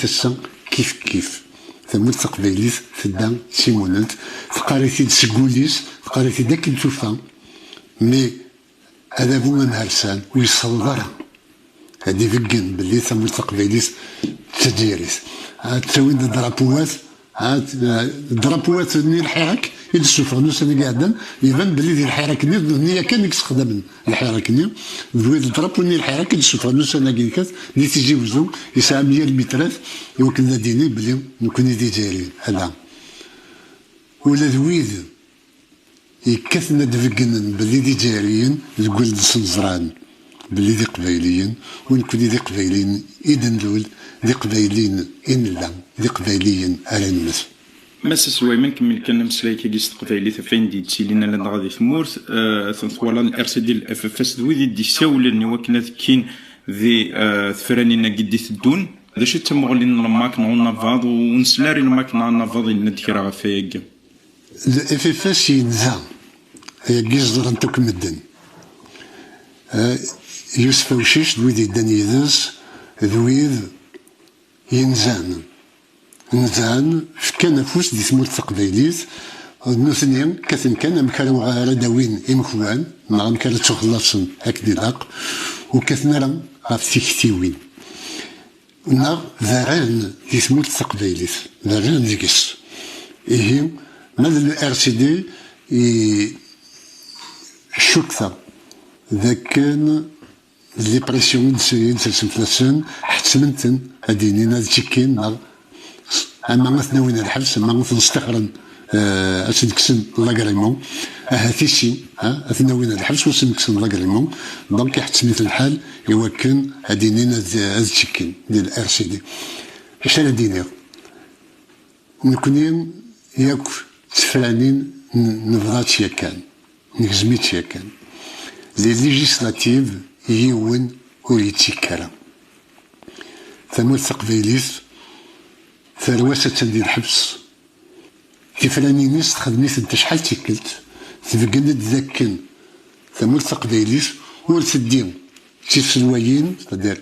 تسا كيف كيف ثمود تقبيليس تدا سيمونات تقاريتي تسقوليس تقاريتي داك التوفا مي هذا هو مهرسان ويصدر هادي فكن باللي ثمود تقبيليس تديريس عاد تسوي الدرابوات عاد الدرابوات ني الحراك إذا شوفوا نوس أنا قاعدين يبان باللي ديال الحراك ني كان يستخدم الحراك ني ذوي الدرابو ني الحراك إذا شوفوا نوس أنا قاعد ني تيجي وزو يسعى 100 مترات يمكن ديني باللي نكون دي جاري هذا ولا ذويد يكثنا دفقن باللي دي جاريين تقول سنزران باللي دي قبايليين ونكون دي قبايليين إذا ذول دي قبايليين إن لا دي قبايليين على الناس. مسا سويمن كمل كان مسلاي كيس تقبايلي فين دي تسيلينا لنا غادي ثمورت ثنثوالا الار سي دي الاف اف اس دوي دي ساولني وكنا كاين ذي ثفرانينا قدي تدون ذا شي تمغلين ماك نون فاض ونسلاري ماك نون فاض نديرها فيك الاف اف اس ينزا هي كيزر انتك مدن يوسف وشيش دوي دي دانيدس ذويذ ينزان نزان كان فوس دي سمول تقبيليز نوثنيا كاثن كان مكانوا غير داوين إمخوان مع مكان تخلصن هكذا لاق وكاثنا راه غاف تيكتيوين نا ذران دي سمول تقبيليز ذران ديكس إيه ماذا الار سي دي شكثا ذا كان لي بريسيون نسلسل ثلاثين حتسمنتن هادينينا تشيكين أما مثلا وين الحبس أما مثلا استخرن أسنكسن لاغريمون هاتيسي أثنا وين الحبس وسنكسن لاغريمون دونك يحتسميت الحال يوكن هادينينا تشيكين ديال الار سي دي اش انا دينير نكونين ياك تفرانين نفضات ياكان نكزميت ياكان لي ليجيسلاتيف يون وريتيكالا ثمود تقبيليس ثرواسة ديال الحبس كيف راني ناس تخدميت انت شحال تيكلت تفقد تذكن ثمود تقبيليس ور تديم تيسلوايين تدير